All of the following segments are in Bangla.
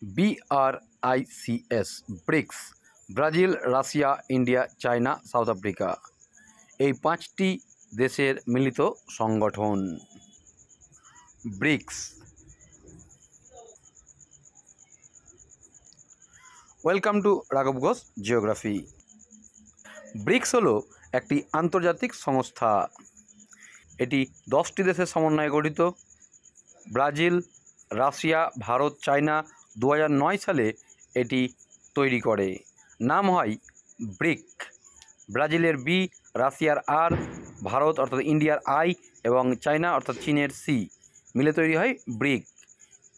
BRICS BRICS Brazil, Russia, India, China, South Africa এই 5টি দেশের মিলিত সংগঠন ব্রিক্স। ওয়েলকাম টু রাঘব ঘোষ জিওগ্রাফি। ব্রিক্স হলো একটি আন্তর্জাতিক সংস্থা। এটি 10টি দেশের সমন্বয়ে গঠিত। ব্রাজিল, রাশিয়া, ভারত, চায়না 2009 সালে এটি তৈরি করে। নাম হয় ব্রিক। ব্রাজিলের বি, রাশিয়ার আর, ভারত অর্থাৎ ইন্ডিয়ার আই এবং চায়না অর্থাৎ চীনের সি মিলে তৈরি হয় ব্রিক।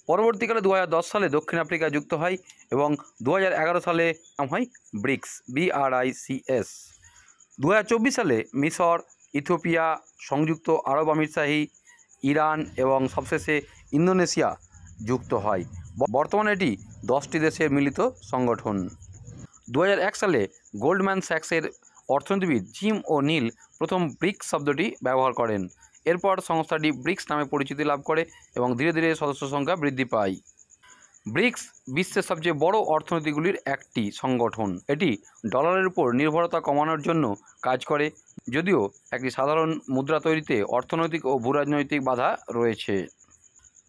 পরবর্তীকালে 2010 সালে দক্ষিণ আফ্রিকা যুক্ত হয় এবং 2011 সালে নাম হয় ব্রিক্স, BRICS। 2024 সালে মিশর, ইথিওপিয়া, সংযুক্ত আরব আমিরশাহী, ইরান এবং সবশেষে ইন্দোনেশিয়া যুক্ত হয়। বর্তমানে এটি 10টি দেশের মিলিত সংগঠন। 2001 সালে গোল্ডম্যান স্যাক্সের অর্থনীতিবিদ জিম ও নীল প্রথম ব্রিক্স শব্দটি ব্যবহার করেন। এরপর সংস্থাটি ব্রিক্স নামে পরিচিতি লাভ করে এবং ধীরে ধীরে সদস্য সংখ্যা বৃদ্ধি পায়। ব্রিক্স বিশ্বের সবচেয়ে বড় অর্থনীতিগুলির একটি সংগঠন। এটি ডলারের উপর নির্ভরতা কমানোর জন্য কাজ করে, যদিও একটি সাধারণ মুদ্রা তৈরিতে অর্থনৈতিক ও ভূরাজনৈতিক বাধা রয়েছে।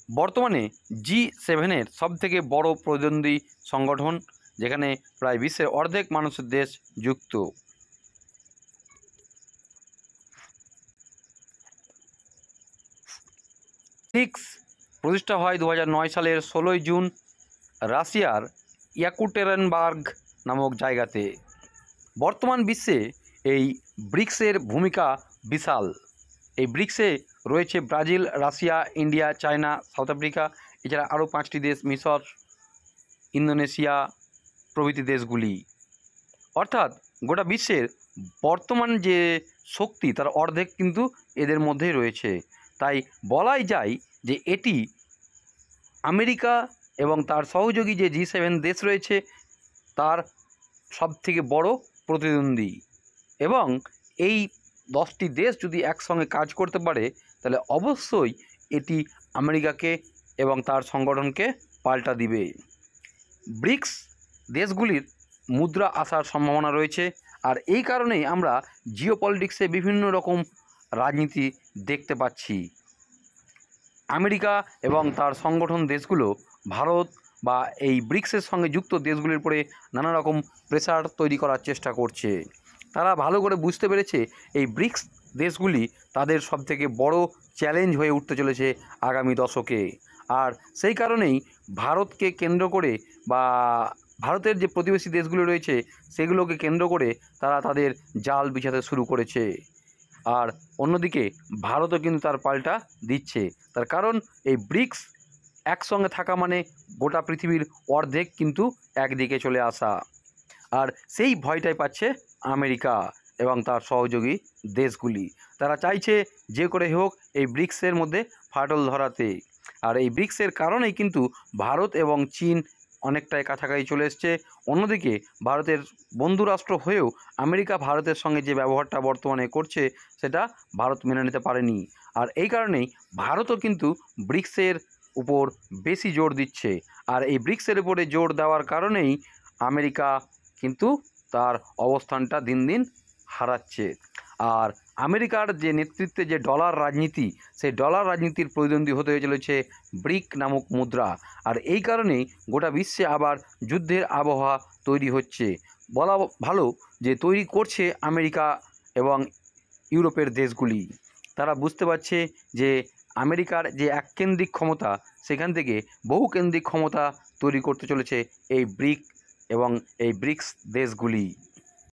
বর্তমানে G7 সবথেকে বড় প্রতিদ্বন্দ্বী সংগঠন, যেখানে প্রায় বিশ্বের অর্ধেক মানুষের দেশ যুক্ত। ব্রিক্স প্রতিষ্ঠা হয় 2009 সালের 16 জুন রাশিয়ার ইয়াকুটেরিনবার্গ নামক জায়গাতে। বর্তমান বিশ্বে এই ব্রিক্সের ভূমিকা বিশাল। এই ব্রিক্সে রয়েছে Brazil, Russia, India, China, South Africa, এছাড়া আরও 5টি দেশ মিশর, ইন্দোনেশিয়া প্রভৃতি দেশগুলি। অর্থাৎ গোটা বিশ্বের বর্তমান যে শক্তি তার অর্ধেক কিন্তু এদের মধ্যেই রয়েছে। তাই বলাই যায় যে এটি আমেরিকা এবং তার সহযোগী যে G7 দেশ রয়েছে তার সবথেকে বড় প্রতিদ্বন্দ্বী। এবং এই 10টি দেশ যদি একসঙ্গে কাজ করতে পারে তাহলে অবশ্যই এটি আমেরিকাকে এবং তার সংগঠনকে পাল্টা দিবে। ব্রিক্স দেশগুলির মুদ্রা আসার সম্ভাবনা রয়েছে, আর এই কারণেই আমরা জিওপলিটিক্সে বিভিন্ন রকম রাজনীতি দেখতে পাচ্ছি। আমেরিকা এবং তার সংগঠন দেশগুলো ভারত বা এই ব্রিক্সের সঙ্গে যুক্ত দেশগুলির উপরে নানা রকম প্রেসার তৈরি করার চেষ্টা করছে। তারা ভালো করে বুঝতে পেরেছে এই ব্রিক্স দেশগুলি তাদের সবথেকে বড় চ্যালেঞ্জ হয়ে উঠতে চলেছে আগামী দশকে। আর সেই কারণেই ভারতকে কেন্দ্র করে বা ভারতের যে প্রতিবেশী দেশগুলো রয়েছে সেগুলোকে কেন্দ্র করে তারা তাদের জাল বিছাতে শুরু করেছে। আর অন্যদিকে ভারতও কিন্তু তার পাল্টা দিচ্ছে। তার কারণ এই ব্রিক্স একসঙ্গে থাকা মানে গোটা পৃথিবীর অর্ধেক কিন্তু একদিকে চলে আসা। আর সেই ভয়টাই পাচ্ছে আমেরিকা এবং তার সহযোগী দেশগুলি। তারা চাইছে যে করে হোক এই ব্রিক্সের মধ্যে ফাটল ধরাতে। আর এই ব্রিক্সের কারণেই কিন্তু ভারত এবং চীন অনেকটাই কাছাকাছি চলে এসছে। অন্যদিকে ভারতের বন্ধুরাষ্ট্র হয়েও আমেরিকা ভারতের সঙ্গে যে ব্যবহারটা বর্তমানে করছে সেটা ভারত মেনে নিতে পারেনি। আর এই কারণেই ভারতও কিন্তু ব্রিক্সের উপর বেশি জোর দিচ্ছে। আর এই ব্রিক্সের উপরে জোর দেওয়ার কারণেই আমেরিকা কিন্তু তার অবস্থানটা দিন দিন হারাচ্ছে। আর আমেরিকার যে নেতৃত্বে যে ডলার রাজনীতি, সেই ডলার রাজনীতির প্রতিদ্বন্দ্বী হতে চলেছে ব্রিক নামক মুদ্রা। আর এই কারণেই গোটা বিশ্বে আবার যুদ্ধের আবহাওয়া তৈরি হচ্ছে। বলা ভালো যে তৈরি করছে আমেরিকা এবং ইউরোপের দেশগুলি। তারা বুঝতে পারছে যে আমেরিকার যে এককেন্দ্রিক ক্ষমতা সেখান থেকে বহুকেন্দ্রিক ক্ষমতা তৈরি করতে চলেছে এই ব্রিক এবং এই ব্রিক্স দেশগুলি।